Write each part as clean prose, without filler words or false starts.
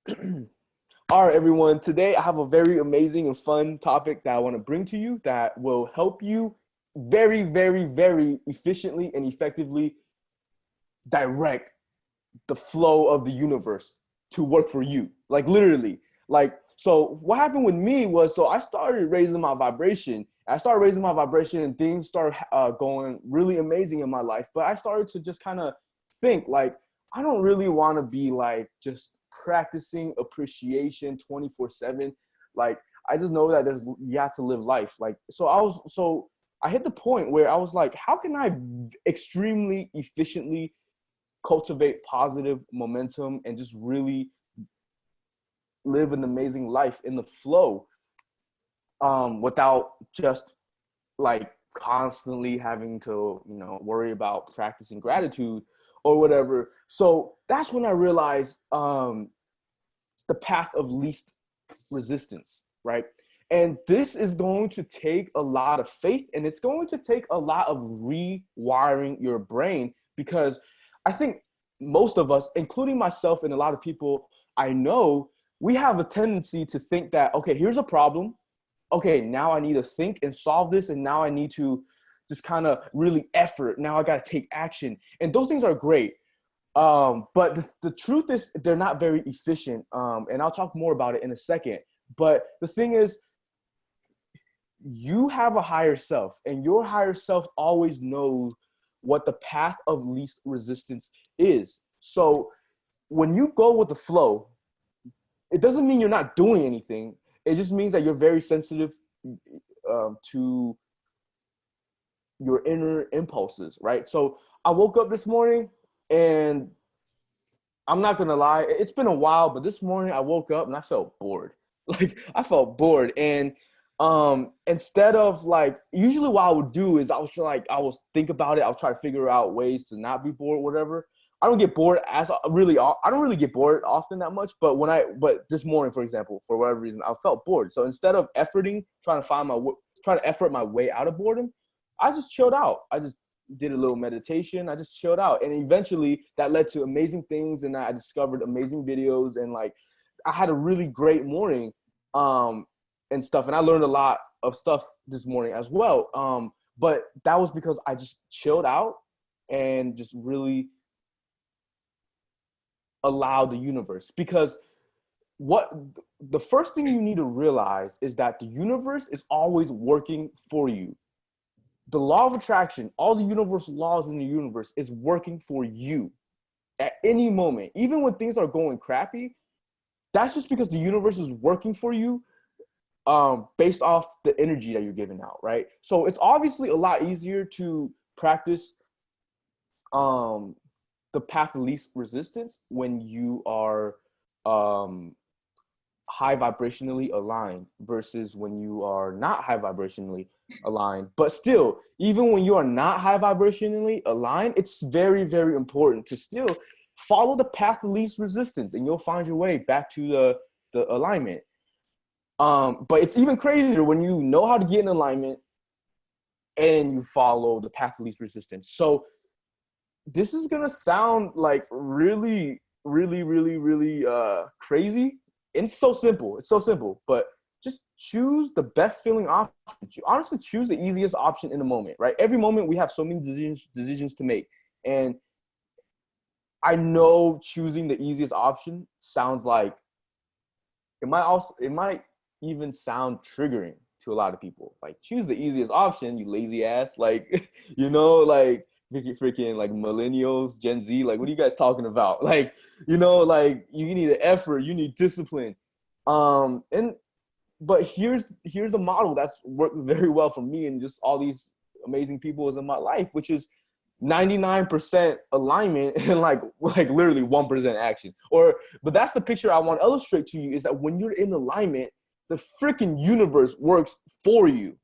All right, everyone. Today I have a very amazing and fun topic that I want to bring to you that will help you very, very, very efficiently and effectively direct the flow of the universe to work for you. Like literally. So what happened with me was I started raising my vibration. I started raising my vibration and things started going really amazing in my life. But I started to just kind of think like, I don't really want to be like just practicing appreciation 24/7. Like I just know that you have to live life. I hit the point where I was like, how can I extremely efficiently cultivate positive momentum and just really live an amazing life in the flow, without just like constantly having to worry about practicing gratitude or whatever. So that's when I realized the path of least resistance, right? And this is going to take a lot of faith, and it's going to take a lot of rewiring your brain, because I think most of us, including myself and a lot of people I know, we have a tendency to think that, okay, here's a problem. Okay, now I need to think and solve this, and now I need to just kind of really effort. Now I got to take action. And those things are great. But the truth is they're not very efficient. And I'll talk more about it in a second. But the thing is, you have a higher self, and your higher self always knows what the path of least resistance is. So when you go with the flow, it doesn't mean you're not doing anything. It just means that you're very sensitive to your inner impulses, right? So I woke up this morning, and I'm not gonna lie, it's been a while, but this morning I woke up and I felt bored. Like I felt bored, and instead of like, usually what I would do is I was think about it. I'll try to figure out ways to not be bored, whatever. I don't get bored I don't really get bored often that much, but but this morning, for example, for whatever reason, I felt bored. So instead of efforting, trying to effort my way out of boredom, I just chilled out. I just did a little meditation. I just chilled out, and eventually that led to amazing things, and I discovered amazing videos, and like I had a really great morning, and stuff, and I learned a lot of stuff this morning as well. But that was because I just chilled out and just really allowed the universe. Because what the first thing you need to realize is that the universe is always working for you. The law of attraction, all the universal laws in the universe is working for you at any moment. Even when things are going crappy, that's just because the universe is working for you, based off the energy that you're giving out, right? So it's obviously a lot easier to practice um, the path of least resistance when you are um, high vibrationally aligned versus when you are not high vibrationally aligned. But still, even when you are not high vibrationally aligned, it's very, very important to still follow the path of least resistance, and you'll find your way back to the alignment. But it's even crazier when you know how to get in alignment and you follow the path of least resistance. So this is gonna sound like really, really, really, really crazy. It's so simple. It's so simple. But just choose the best feeling option. Honestly, choose the easiest option in the moment, right? Every moment we have so many decisions to make. And I know choosing the easiest option sounds like it might even sound triggering to a lot of people. Like, choose the easiest option, you lazy ass. Like, like freaking like millennials, Gen Z. Like, what are you guys talking about? Like, like you need an effort, you need discipline. And but here's a model that's worked very well for me and just all these amazing people in my life, which is 99% alignment and like literally 1% action. But that's the picture I want to illustrate to you, is that when you're in alignment, the freaking universe works for you.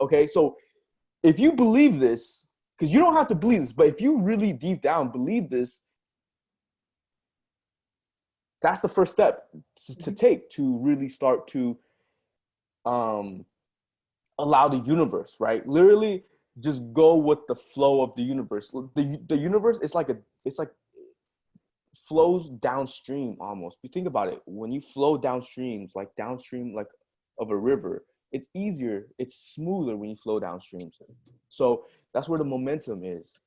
Okay, so if you believe this, because you don't have to believe this, but if you really deep down believe this, that's the first step to take to really start to um, allow the universe, right? Literally, just go with the flow of the universe. The universe is like flows downstream almost. You think about it, when you flow downstream like of a river, it's easier, it's smoother when you flow downstream. So that's where the momentum is.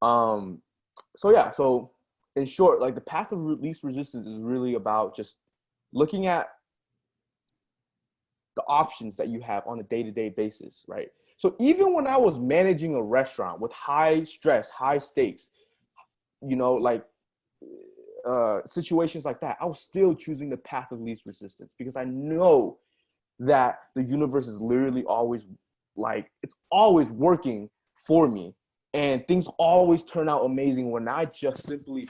So yeah, so in short, like the path of least resistance is really about just looking at the options that you have on a day-to-day basis, right? So even when I was managing a restaurant with high stress, high stakes, like situations like that, I was still choosing the path of least resistance because I know that the universe is literally always it's always working for me, and things always turn out amazing when I just simply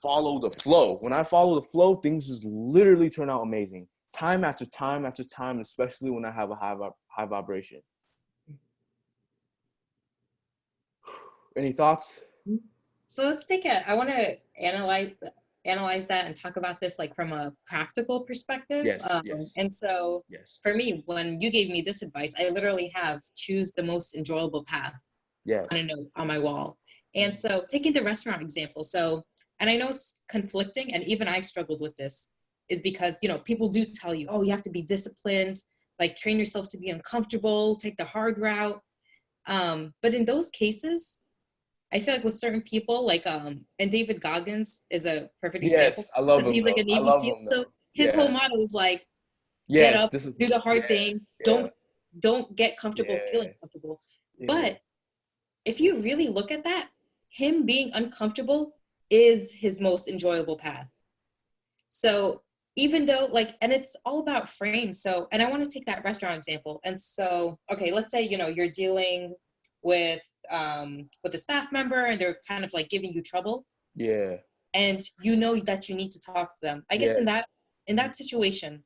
follow the flow. When I follow the flow, things just literally turn out amazing, time after time after time, especially when I have a high vibration. Any thoughts? So let's I want to analyze that and talk about this like from a practical perspective. Yes. And so Yes. for me, when you gave me this advice, I literally have choose the most enjoyable path Yes. on a note on my wall. And so taking the restaurant example, and I know it's conflicting, and even I struggled with this, is because, people do tell you, oh, you have to be disciplined, like train yourself to be uncomfortable, take the hard route. But in those cases, I feel like with certain people, like and David Goggins is a perfect example. Yes, I love Because him he's like though. a I Navy love SEAL. him So though. his whole Yeah. motto is like, get Yes, up, this is do the hard thing, yeah, don't get comfortable yeah, feeling comfortable. yeah. But if you really look at that, him being uncomfortable is his most enjoyable path. So even though and it's all about frame. So, and I want to take that restaurant example. And so, okay, let's say, you're dealing with a staff member and they're kind of like giving you trouble. Yeah. And you know that you need to talk to them. I guess Yes. in that situation,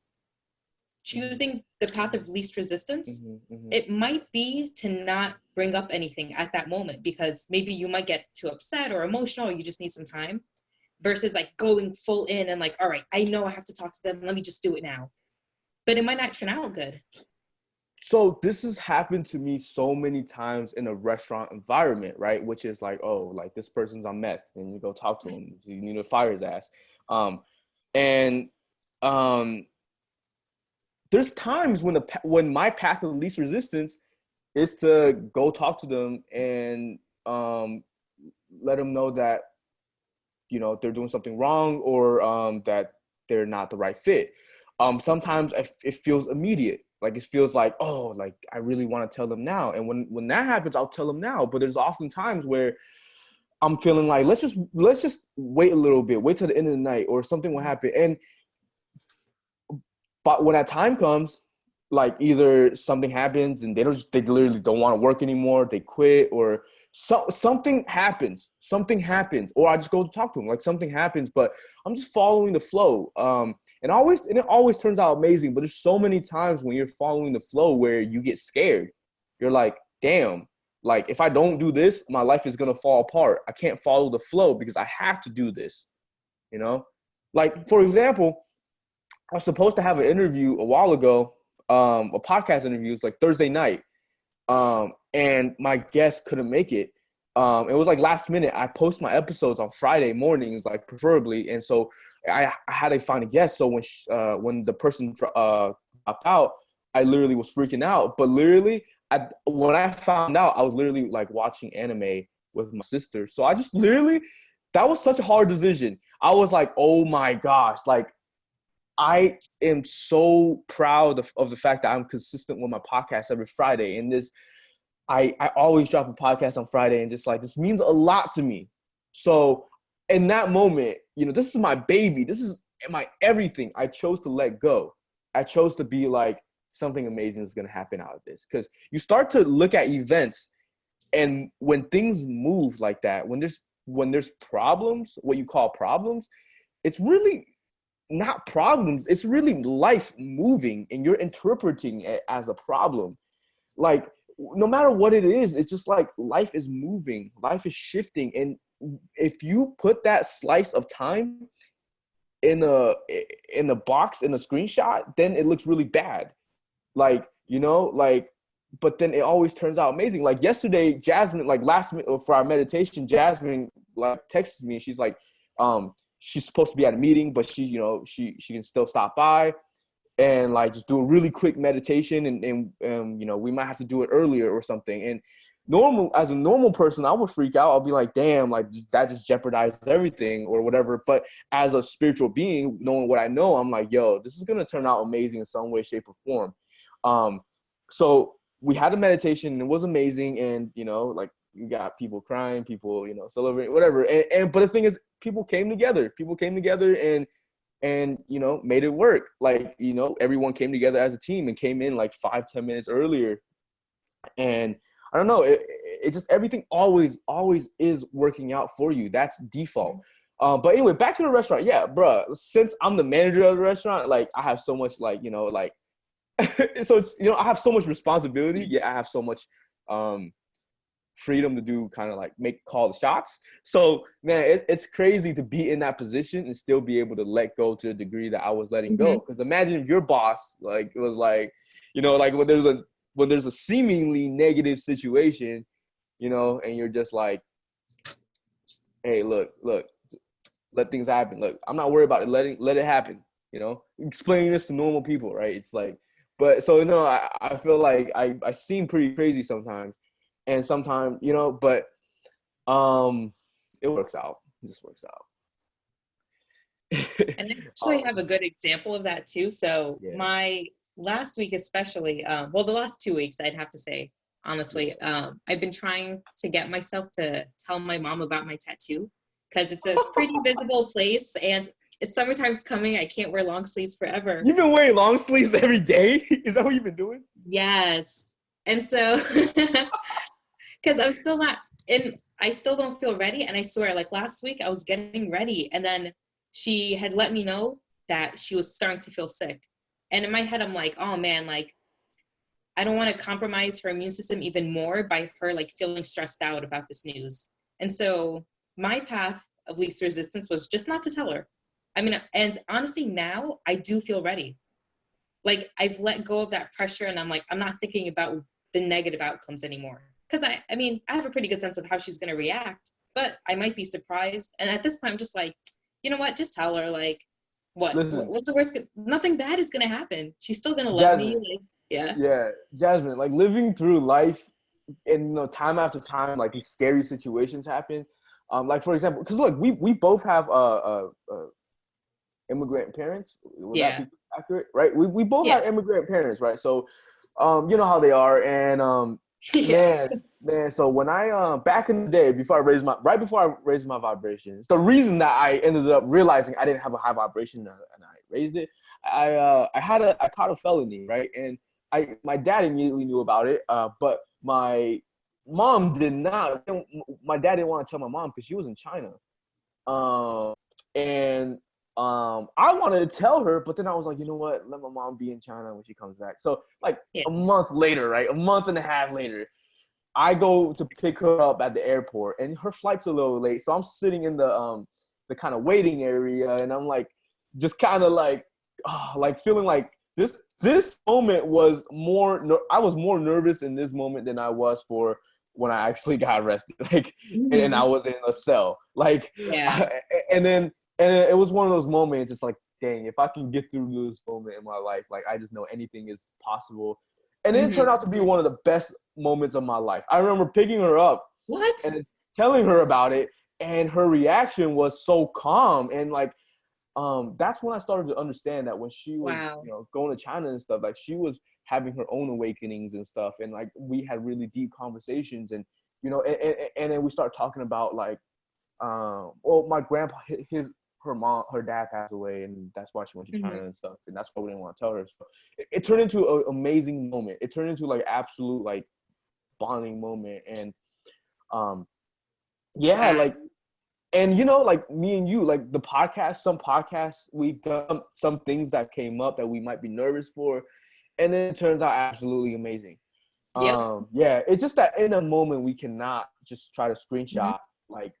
choosing the path of least resistance, it might be to not bring up anything at that moment, because maybe you might get too upset or emotional, or you just need some time, versus like going full in and like, all right, I know I have to talk to them, let me just do it now. But it might not turn out good. So this has happened to me so many times in a restaurant environment, right? Which is like, oh, like this person's on meth, and you go talk to him. You need to fire his ass. And there's times when my path of least resistance is to go talk to them and let them know that they're doing something wrong, or that they're not the right fit. Sometimes it feels immediate, like it feels like, oh, like I really want to tell them now, and when that happens, I'll tell them now. But there's often times where I'm feeling like let's just wait a little bit, wait till the end of the night, or something will happen. But when that time comes, like either something happens and they literally don't want to work anymore, they quit, or something happens, or I just go to talk to them, like something happens, but I'm just following the flow. And it always turns out amazing, but there's so many times when you're following the flow where you get scared. You're like, damn, like if I don't do this, my life is going to fall apart. I can't follow the flow because I have to do this, like, for example, I was supposed to have an interview a while ago, a podcast interview. It was like Thursday night, and my guest couldn't make it. It was like last minute. I post my episodes on Friday mornings, like preferably, and so I had to find a guest. So when the person dropped out, I literally was freaking out. But literally, when I found out, I was literally like watching anime with my sister. So I just literally, that was such a hard decision. I was like, oh my gosh, like, I am so proud of the fact that I'm consistent with my podcast every Friday. And I always drop a podcast on Friday, and just like, this means a lot to me. So in that moment, this is my baby. This is my everything. I chose to let go. I chose to be like, something amazing is going to happen out of this. Because you start to look at events, and when things move like that, when there's problems, what you call problems, it's really not problems, it's really life moving, and you're interpreting it as a problem. Like, no matter what it is, it's just like life is moving, life is shifting. And if you put that slice of time in a box, in a screenshot, then it looks really bad. Like, but then it always turns out amazing. Like yesterday, Jasmine, like last minute for our meditation, Jasmine like texted me, and she's like, she's supposed to be at a meeting, but she, she can still stop by and like just do a really quick meditation, and we might have to do it earlier or something. And as a normal person, I would freak out. I'll be like, damn, like that just jeopardized everything or whatever. But as a spiritual being, knowing what I know, I'm like, yo, this is gonna turn out amazing in some way, shape, or form. So we had a meditation and it was amazing, and like you got people crying, people celebrating, whatever. And but the thing is, people came together and made it work. Like everyone came together as a team and came in like 5-10 minutes earlier. And I don't know, it just, everything always is working out for you. That's default. But anyway, back to the restaurant. Yeah, bro, since I'm the manager of the restaurant, like I have so much like so it's I have so much responsibility. Yeah, I have so much freedom to do kind of like call the shots. So man, it's crazy to be in that position and still be able to let go to the degree that I was letting go. Because imagine if your boss like it was like like when there's a seemingly negative situation, and you're just like, hey, look, let things happen. Look, I'm not worried about it. Let it happen. Explaining this to normal people, right? It's like, but so I feel like I seem pretty crazy sometimes, and sometimes but it works out. It just works out. And I actually have a good example of that too. So my last week, especially, well, the last 2 weeks, I'd have to say, honestly, I've been trying to get myself to tell my mom about my tattoo, because it's a pretty visible place, and it's summertime's coming. I can't wear long sleeves forever. You've been wearing long sleeves every day? Is that what you've been doing? Yes. And so, because I'm still not, and I still don't feel ready. And I swear, like last week, I was getting ready, and then she had let me know that she was starting to feel sick. And in my head, I'm like, oh man, like, I don't want to compromise her immune system even more by her like feeling stressed out about this news. And so my path of least resistance was just not to tell her. I mean, and honestly, now I do feel ready. Like I've let go of that pressure, and I'm like, I'm not thinking about the negative outcomes anymore. Because I mean, I have a pretty good sense of how she's going to react, but I might be surprised. And at this point, I'm just like, you know what? Just tell her, like, what's the worst? Nothing bad is going to happen. She's still going to love me. Like, yeah, Jasmine, like living through life, and time after time, like these scary situations happen. Like for example, because look, we both have immigrant parents. Would that be accurate? Right? We both have immigrant parents, right? So, you know how they are, and man. So when I back in the day, before I raised my vibrations, the reason that I ended up realizing I didn't have a high vibration and I raised it, I caught a felony, right? And my dad immediately knew about it, but my mom did not. My dad didn't want to tell my mom because she was in China, and I wanted to tell her, but then I was like, you know what? Let my mom be in China when she comes back. So like a month later, right? A month and a half later, I go to pick her up at the airport, and her flight's a little late. So I'm sitting in the kind of waiting area, and I'm like, just kind of like feeling like this moment was I was more nervous in this moment than I was for when I actually got arrested. Like, and I was in a cell. Like, and it was one of those moments. It's like, dang, if I can get through this moment in my life, like I just know anything is possible. And it turned out to be one of the best moments of my life. I remember picking her up and telling her about it, and her reaction was so calm. And like, that's when I started to understand that when she was, going to China and stuff, like she was having her own awakenings and stuff. And like, we had really deep conversations, and, and then we started talking about like, well, my grandpa, her dad passed away, and that's why she went to China and stuff. And that's why we didn't want to tell her. So it turned into an amazing moment. It turned into like absolute like bonding moment. And, like, and like me and you, like some podcasts, we've done some things that came up that we might be nervous for, and then it turns out absolutely amazing. It's just that in a moment we cannot just try to screenshot like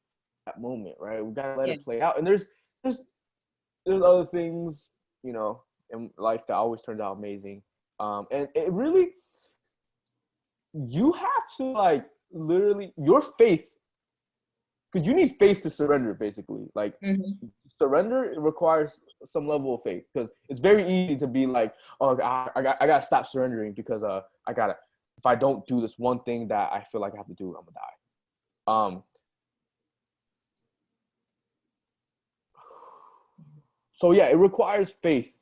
that moment, right? We gotta let it play out. And there's other things, in life that always turns out amazing. And it really, you have to like literally, your faith because you need faith to surrender, basically. Like, Mm-hmm. surrender, it requires some level of faith, because it's very easy to be like, oh, I gotta stop surrendering because I gotta, if I don't do this one thing that I feel like I have to do, I'm gonna die. So yeah, it requires faith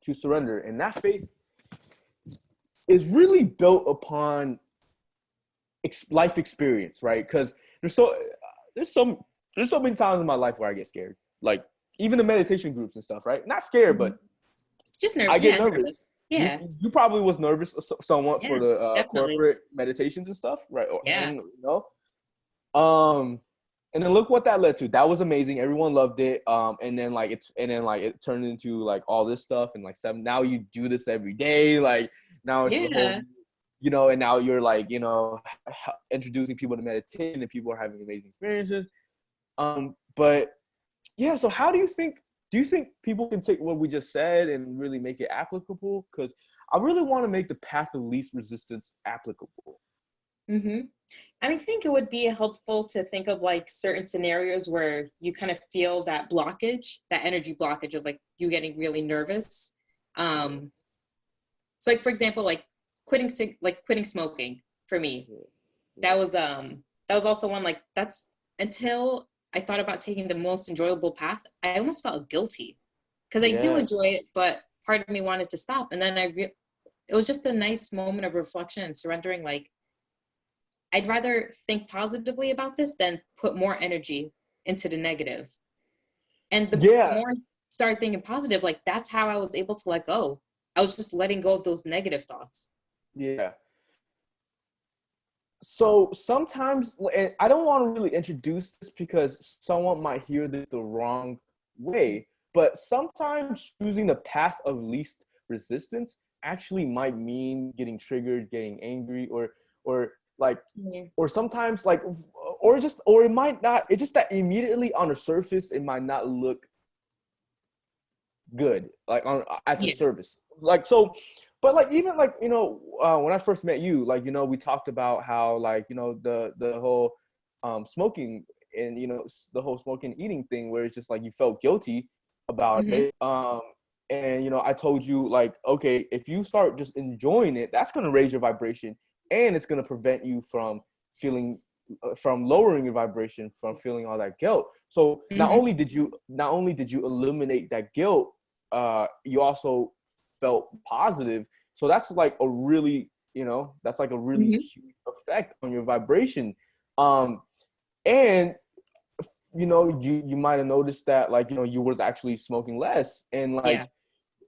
to surrender, and that faith is really built upon life experience, right? Because there's some there's so many times in my life where I get scared, like even the meditation groups and stuff, right? Not scared, Mm-hmm. but Just I nervous. get Yeah, nervous. nervous. Yeah. You probably was nervous somewhat Yeah. for the Definitely. corporate meditations and stuff, right? Yeah. And um, and then look what that led to. That was amazing. Everyone loved it. And then like it turned into like all this stuff, and like now you do this every day. Like now it's the whole, Yeah. and now you're like, introducing people to meditation, and people are having amazing experiences. But yeah, so how do you think people can take what we just said and really make it applicable? Because I really want to make the path of least resistance applicable. Mm-hmm. I think it would be helpful to think of like certain scenarios where you kind of feel that blockage, that energy blockage of like you getting really nervous. So like for example, like quitting smoking for me. That was also one like that's until I thought about taking the most enjoyable path, I almost felt guilty because I do Yeah, enjoy it, but part of me wanted to stop. And then it was just a nice moment of reflection and surrendering. Like I'd rather think positively about this than put more energy into the negative. And the yeah, more I started thinking positive, like that's how I was able to let go. I was just letting go of those negative thoughts. yeah. So sometimes, and I don't want to really introduce this because someone might hear this the wrong way, but sometimes choosing the path of least resistance actually might mean getting triggered, getting angry, or like, Yeah. or sometimes like, or it might not. It's just that immediately on the surface, it might not look good, like on at the Yeah. service, like so. But like even like when I first met you, like we talked about how like the whole smoking, and the whole smoking eating thing, where it's just like you felt guilty about Mm-hmm. it. And I told you like, okay, if you start just enjoying it, that's going to raise your vibration, and it's going to prevent you from feeling from lowering your vibration, from feeling all that guilt. So not Mm-hmm. only did you eliminate that guilt, you also felt positive. So that's like a really, that's like a really Mm-hmm. huge effect on your vibration. Um, and you might have noticed that like you was actually smoking less, and like Yeah.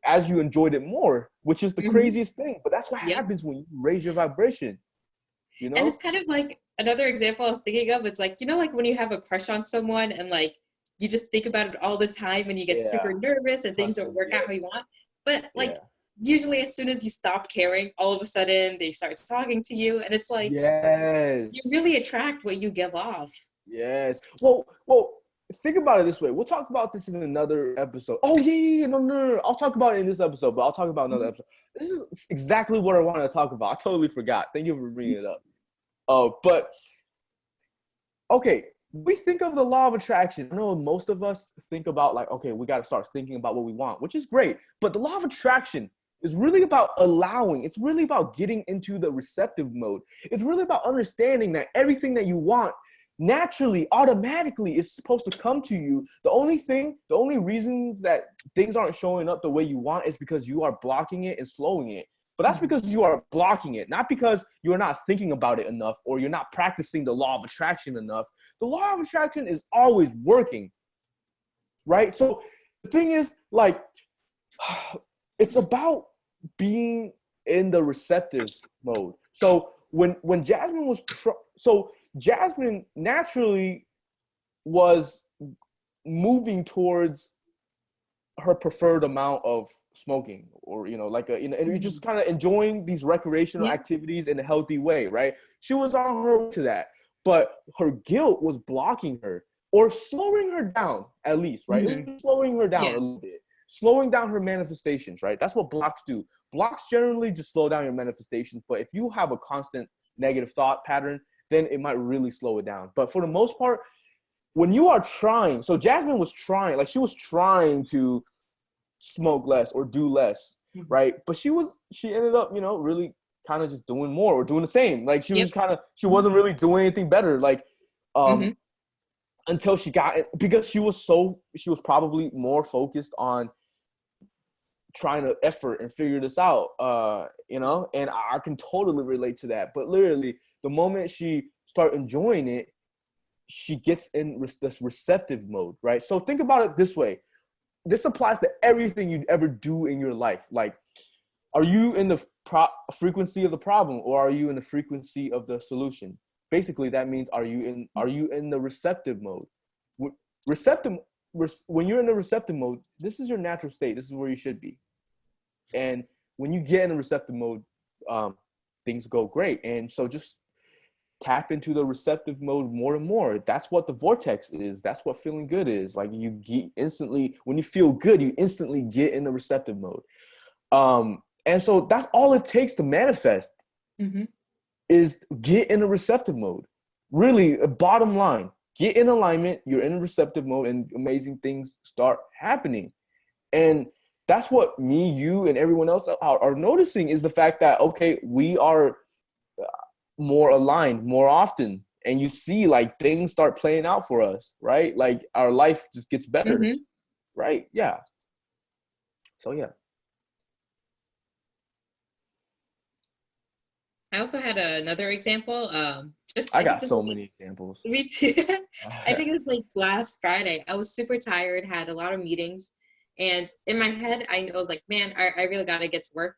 as you enjoyed it more, which is the Mm-hmm. craziest thing. But that's what Yep. happens when you raise your vibration. You And it's know? kind of like another example I was thinking of. It's like, like when you have a crush on someone and like you just think about it all the time and you get Yeah. super nervous and things don't Constantly. work out how you Yes. want. But like Yeah. usually as soon as you stop caring, all of a sudden they start talking to you and it's like you Yes. really attract what you give off. Yes. Well, think about it this way. We'll talk about this in another episode. Oh yeah. No. I'll talk about it in this episode, but I'll talk about another episode. This is exactly what I wanted to talk about. I totally forgot. Thank you for bringing it up. But okay, we think of the law of attraction. I know most of us think about like, okay, we got to start thinking about what we want, which is great. But the law of attraction is really about allowing. It's really about getting into the receptive mode. It's really about understanding that everything that you want naturally, automatically is supposed to come to you. The only reasons that things aren't showing up the way you want is because you are blocking it and slowing it. But that's because you are blocking it, not because you're not thinking about it enough or you're not practicing the law of attraction enough. The law of attraction is always working, right? So the thing is, like, it's about being in the receptive mode. So when Jasmine Jasmine naturally was moving towards her preferred amount of smoking, or and you're just kind of enjoying these recreational Yeah. activities in a healthy way, right? She was on her way to that, but her guilt was blocking her or slowing her down, at least, right? It Mm-hmm. was slowing her down Yeah. a little bit, slowing down her manifestations, right? That's what blocks do. Blocks generally just slow down your manifestations, but if you have a constant negative thought pattern, then it might really slow it down. But for the most part, when you are trying, so Jasmine was trying, like she was trying to smoke less or do less, right? But she ended up, really kind of just doing more or doing the same. Like she was Yep. just kind of, she wasn't really doing anything better. Like, Mm-hmm. until she got it, because she was probably more focused on trying to effort and figure this out, and I can totally relate to that. But literally, the moment she start enjoying it, she gets in this receptive mode, right? So think about it this way. This applies to everything you'd ever do in your life. Like, are you in the frequency of the problem, or are you in the frequency of the solution? Basically, that means are you in the receptive mode? Receptive When you're in the receptive mode, this is your natural state. This is where you should be. And when you get in the receptive mode, things go great. And so just tap into the receptive mode more and more. That's what the vortex is. That's what feeling good is. Like you get instantly, when you feel good, you instantly get in the receptive mode. And so that's all it takes to manifest, is get in a receptive mode. Really, bottom line, get in alignment, you're in a receptive mode, and amazing things start happening. And that's what me, you, and everyone else are noticing, is the fact that, okay, we are more aligned more often. And you see, like, things start playing out for us, right? Like, our life just gets better, right? Yeah. So, yeah. I also had another example. I got so many examples. Me too. I think it was like last Friday. I was super tired, had a lot of meetings, and in my head, I was like, man, I really got to get to work.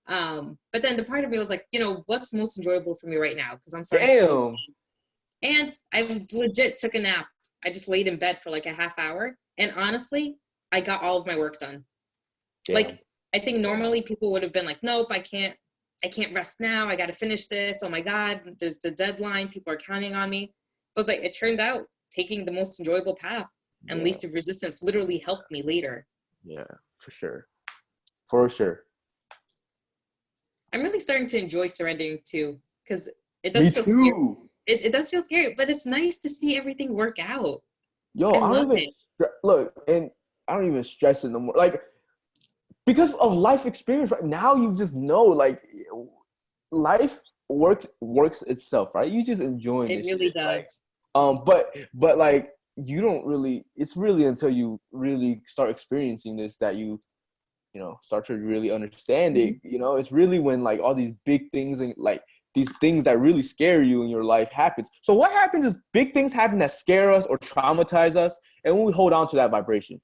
But then the part of me was like, what's most enjoyable for me right now? Because I'm starting to. And I legit took a nap. I just laid in bed for like a half hour. And honestly, I got all of my work done. Damn. Like, I think normally people would have been like, nope, I can't rest now. I got to finish this. Oh my God, there's the deadline. People are counting on me. But it's like, it turned out taking the most enjoyable path and least of resistance literally helped me later. Yeah, for sure. For sure. I'm really starting to enjoy surrendering too, because it does feel scary. It does feel scary, but it's nice to see everything work out. Yo, I don't even look, and I don't even stress it no more. Like, because of life experience, right now, you just know, like, life works itself, right? You just enjoying it. It really does. Like, but like, you don't really. It's really until you really start experiencing this that you start to really understand it. It's really when, like, all these big things and, like, these things that really scare you in your life happens. So what happens is big things happen that scare us or traumatize us, and when we hold on to that vibration,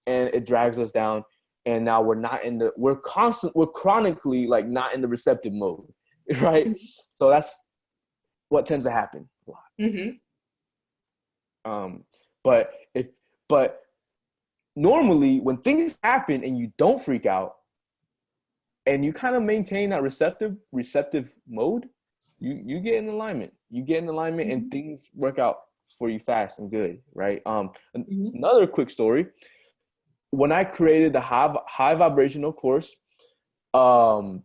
and it drags us down, and now we're chronically, like, not in the receptive mode, right? So that's what tends to happen a lot. But normally, when things happen and you don't freak out, and you kind of maintain that receptive mode, you get in alignment. And things work out for you fast and good, right? Another quick story. When I created the high vibrational course, there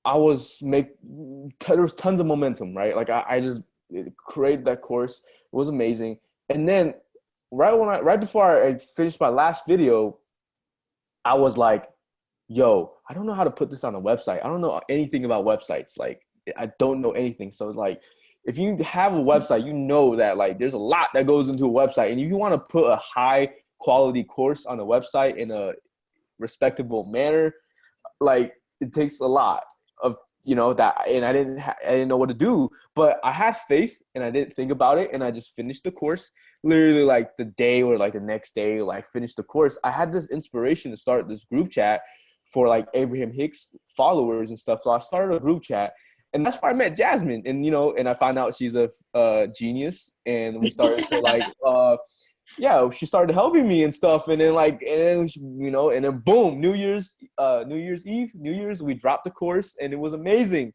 was tons of momentum, right? Like, I just created that course. It was amazing. And then right before I finished my last video, I was like, yo, I don't know how to put this on a website. I don't know anything about websites. Like, I don't know anything. So, like, if you have a website, that, like, there's a lot that goes into a website, and if you want to put a high quality course on a website in a respectable manner, like, it takes a lot of, that, and I didn't know what to do, but I had faith, and I didn't think about it, and I just finished the course. Literally, like, the day or, like, the next day, like, finished the course. I had this inspiration to start this group chat for, like, Abraham Hicks followers and stuff. So I started a group chat, and that's where I met Jasmine. And, and I found out she's a genius, and we started to, like, she started helping me and stuff. And then, like, and then boom, New Year's Eve, we dropped the course, and it was amazing.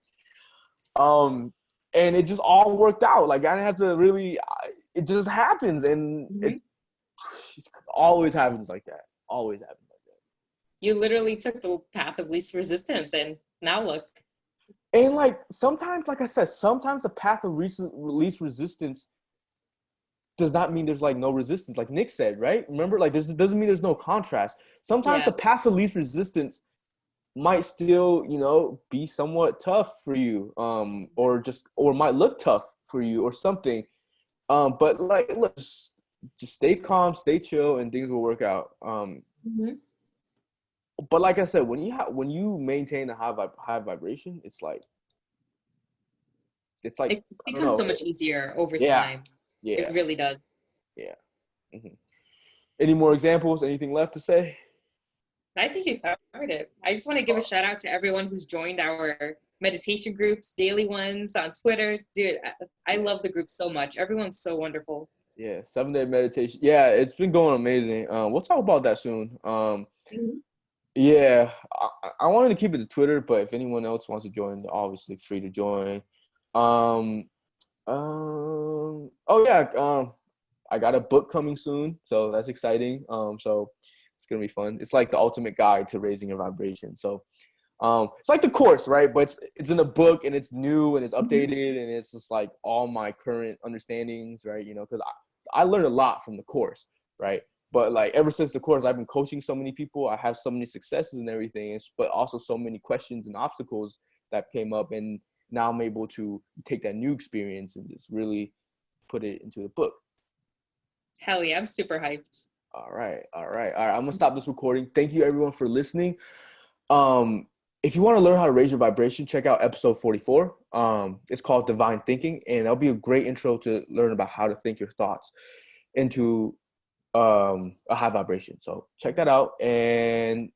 And it just all worked out. Like, I didn't have to really, it just happens. And it always happens like that. Always happens like that. You literally took the path of least resistance, and now look. And like sometimes, like I said, sometimes the path of least resistance does not mean there's like no resistance. Like Nick said, right? Remember, like this doesn't mean there's no contrast. Sometimes Yeah. the path of least resistance might still, you know, be somewhat tough for you, or might look tough for you or something. But like, look, just stay calm, stay chill, and things will work out. Mm-hmm. But like I said, when you maintain a high vibration, it's like It I don't becomes so know. much easier over Yeah, time. It yeah, really does. yeah. Hmm. Any more examples? Anything left to say? I think you covered it. I just want to give a shout out to everyone who's joined our meditation groups, daily ones on Twitter. Dude, I love the group so much. Everyone's so wonderful. Yeah, 7 day meditation. Yeah, it's been going amazing. We'll talk about that soon. Mhm. Yeah, I wanted to keep it to Twitter, but if anyone else wants to join, they're obviously free to join. Um, oh yeah, I got a book coming soon, so that's exciting. So it's gonna be fun. It's like the ultimate guide to raising your vibration. So, it's like the course, right? But it's in a book and it's new and it's Mhm. updated and it's just like all my current understandings, right? You know, because I learned a lot from the course, right? But like ever since the course, I've been coaching so many people. I have so many successes and everything, but also so many questions and obstacles that came up, and now I'm able to take that new experience and just really put it into the book. Hell yeah, I'm super hyped. All right, all right, all right. I'm gonna stop this recording. Thank you everyone for listening. Um, if you want to learn how to raise your vibration, check out episode 44. It's called Divine Thinking, and that'll be a great intro to learn about how to think your thoughts into a high vibration. So check that out, and